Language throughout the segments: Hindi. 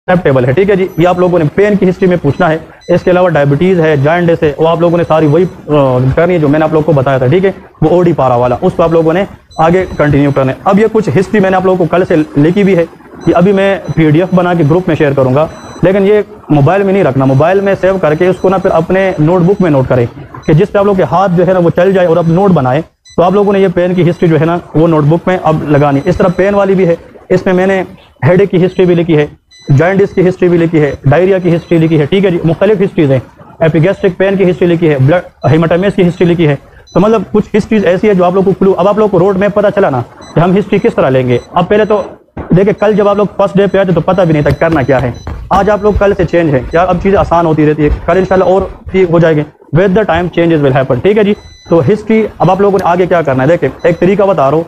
एक्सेप्टेबल है, ठीक है जी। ये आप लोगों ने पेन की हिस्ट्री में पूछना है। इसके अलावा डायबिटीज है, जॉन्डिस है, वो आप लोगों ने सारी वही करनी है जो मैंने आप लोगों को बताया था, ठीक है। वो ओडी पारा वाला, उसको आप लोगों ने आगे कंटिन्यू करना है। अब ये कुछ हिस्ट्री मैंने आप लोगों को कल से लिखी भी है कि अभी मैं PDF बना के ग्रुप में शेयर करूंगा, लेकिन ये मोबाइल में नहीं रखना। मोबाइल में सेव करके उसको ना फिर अपने नोटबुक में नोट करें कि जिस पे आप लोग के हाथ जो है ना वो चल जाए और अब नोट बनाए। तो आप लोगों ने ये पेन की हिस्ट्री जो है ना वो नोटबुक में अब लगानी। इस तरह पेन वाली भी है, इसमें मैंने हेडेक की हिस्ट्री भी लिखी है, जॉन्डिस की हिस्ट्री भी लिखी है, डायरिया की हिस्ट्री लिखी है, ठीक है जी। मुख्तलिफ हिस्ट्रीज हैं, एपिगैस्ट्रिक पेन की हिस्ट्री लिखी है, ब्लड हेमाटोमेस की हिस्ट्री लिखी है। तो मतलब कुछ हिस्ट्रीज ऐसी है जो आप लोग को क्लू, अब आप लोग को रोड मैप पता चला ना कि हम हिस्ट्री किस तरह लेंगे। अब पहले तो देखिए, कल जब आप लोग फर्स्ट डे पे आए थे तो पता भी नहीं था करना क्या है। आज आप लोग कल से चेंज है यार, अब चीज़ें आसान होती रहती है, कल इंशाल्लाह और ठीक हो जाएगी। With the time changes will happen, ठीक है जी। तो हिस्ट्री अब आप लोगों ने आगे क्या करना है, देखिए एक तरीका बता रहा हूँ।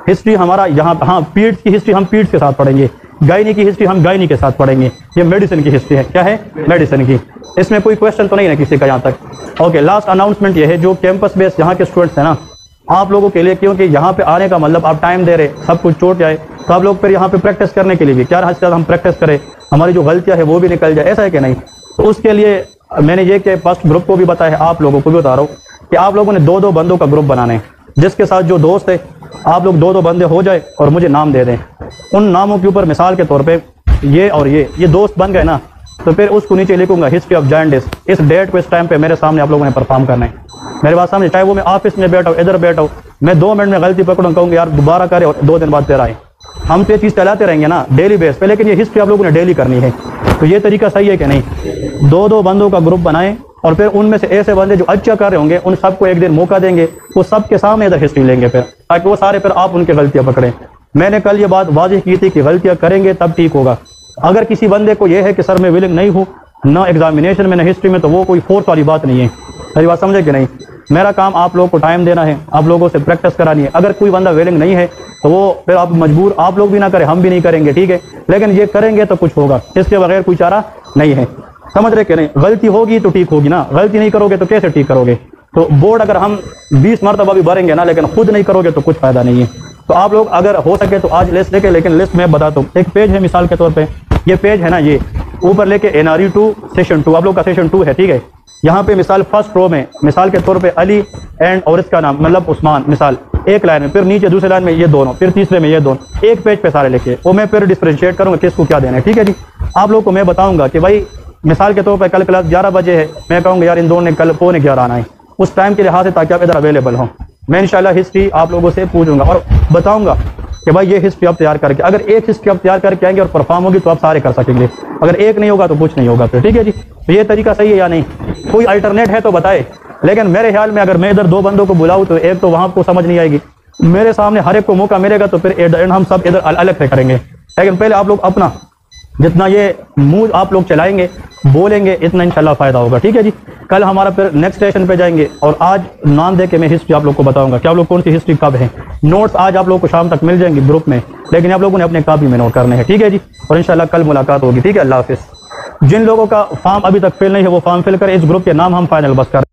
हिस्ट्री हमारा यहाँ, हाँ, पीड्स की हिस्ट्री हम पीड्स के साथ पढ़ेंगे, गायनी की हिस्ट्री हम गायनी के साथ पढ़ेंगे। ये मेडिसिन की हिस्ट्री है, क्या है, मेडिसिन की। इसमें कोई क्वेश्चन तो नहीं है किसी का यहाँ तक। ओके, लास्ट अनाउंसमेंट ये है, जो कैंपस बेस यहाँ के स्टूडेंट्स हैं ना, आप लोगों के लिए, क्योंकि यहाँ पे आने का मतलब आप टाइम दे रहे, सब कुछ छूट जाए, तो आप लोग फिर यहाँ पे प्रैक्टिस करने के लिए भी क्या हद हम प्रैक्टिस करें, हमारी जो गलतियाँ है वो भी निकल जाए, ऐसा है कि नहीं। तो उसके लिए मैंने ये कि फर्स्ट ग्रुप को भी बताया है, आप लोगों को भी बता रहा हूँ कि आप लोगों ने 2-2 बंदों का ग्रुप बनाना है, जिसके साथ जो दोस्त है आप लोग 2-2 बंदे हो जाए और मुझे नाम दे दें। उन नामों के ऊपर मिसाल के तौर पे ये और ये दोस्त बन गए ना, तो फिर उसको नीचे लिखूंगा हिस्ट्री ऑफ जॉन्डिस। इस डेट को इस टाइम पे मेरे सामने आप लोगों ने परफॉर्म करना है, मेरे बात सामने, चाहे वो मैं ऑफिस में बैठा हूँ, इधर बैठा हूँ, मैं 2 मिनट में गलती पकड़ूँ, कहूँगा यार दोबारा करे और 2 दिन बाद फिर आए। हम तो ये चीज़ चलाते रहेंगे ना डेली बेस पे, लेकिन ये हिस्ट्री आप लोगों ने डेली करनी है। तो ये तरीका सही है कि नहीं। 2-2 बंदों का ग्रुप बनाएं और फिर उनमें से ऐसे बंदे जो अच्छा कर रहे होंगे उन सबको एक दिन मौका देंगे, वो सबके सामने इधर हिस्ट्री लेंगे फिर, ताकि वो सारे फिर आप उनकी गलतियां पकड़ें। मैंने कल ये बात वाज़ेह की थी कि गलतियां करेंगे तब ठीक होगा। अगर किसी बंदे को यह है कि सर मैं विलिंग नहीं हूँ ना एग्जामिनेशन में ना हिस्ट्री में, तो वो कोई फोर्स वाली बात नहीं है। मेरी बात समझे कि नहीं। मेरा काम आप लोगों को टाइम देना है, आप लोगों से प्रैक्टिस करानी है। अगर कोई बंदा विलिंग नहीं है तो वो फिर आप मजबूर, आप लोग भी ना करें, हम भी नहीं करेंगे, ठीक है, लेकिन ये करेंगे तो कुछ होगा, इसके बगैर कोई चारा नहीं है। समझ रहे कि नहीं। गलती होगी तो ठीक होगी ना, गलती नहीं करोगे तो कैसे ठीक करोगे। तो बोर्ड अगर हम 20 मरतबा भी भरेंगे ना, लेकिन खुद नहीं करोगे तो कुछ फायदा नहीं है। तो आप लोग अगर हो सके तो आज लिस्ट लेके, लेकिन लिस्ट में बताता हूँ, एक पेज है मिसाल के तौर पे, ये पेज है ना, ये ऊपर लेके NRE 2 सेशन 2, आप लोग का सेशन 2 है, ठीक है। यहाँ पे मिसाल फर्स्ट रो में मिसाल के तौर पे अली एंड और इसका नाम मतलब उस्मान, मिसाल एक लाइन में, फिर नीचे दूसरे लाइन में ये दोनों, फिर तीसरे में ये दोनों, एक पेज पे सारे लिखे, वो मैं फिर डिफरेंशिएट करूँगा किसको क्या देना है, ठीक है जी। आप लोग को मैं बताऊँगा कि भाई मिसाल के तौर पर कल क्लास 11 बजे है, मैं कहूँगा यार इन दोनों ने कल 11:15 आना है, उस टाइम के लिहाज से, ताकि आप इधर अवेलेबल हों। मैं इंशाल्लाह हिस्ट्री आप लोगों से पूछूंगा और बताऊंगा कि भाई ये हिस्ट्री आप तैयार करके, अगर एक हिस्ट्री आप तैयार करके आएंगे और परफॉर्म होगी तो आप सारे कर सकेंगे, अगर एक नहीं होगा तो कुछ नहीं होगा फिर, ठीक है जी। तो ये तरीका सही है या नहीं, कोई अल्टरनेट है तो बताए। लेकिन मेरे ख्याल में अगर मैं इधर 2 बंदों को बुलाऊं तो एक तो वहां को समझ नहीं आएगी, मेरे सामने हर एक को मौका मिलेगा तो फिर एंड हम सब इधर अलग से करेंगे। लेकिन पहले आप लोग अपना जितना ये मुंह आप लोग चलाएंगे, बोलेंगे, इतना इंशाल्लाह फायदा होगा, ठीक है जी। कल हमारा फिर नेक्स्ट स्टेशन पे जाएंगे और आज नाम दे के मैं हिस्ट्री आप लोग को बताऊंगा कि आप लोग कौन सी हिस्ट्री कब है। नोट्स आज आप लोग को शाम तक मिल जाएंगे ग्रुप में, लेकिन आप लोगों ने अपने कॉपी में नोट करने हैं, ठीक है जी। और इंशाल्लाह कल मुलाकात होगी, ठीक है। अल्लाह हाफिज़। जिन लोगों का फॉर्म अभी तक फिल नहीं है वो फॉर्म फिल करें, इस ग्रुप के नाम हम फाइनल बस कर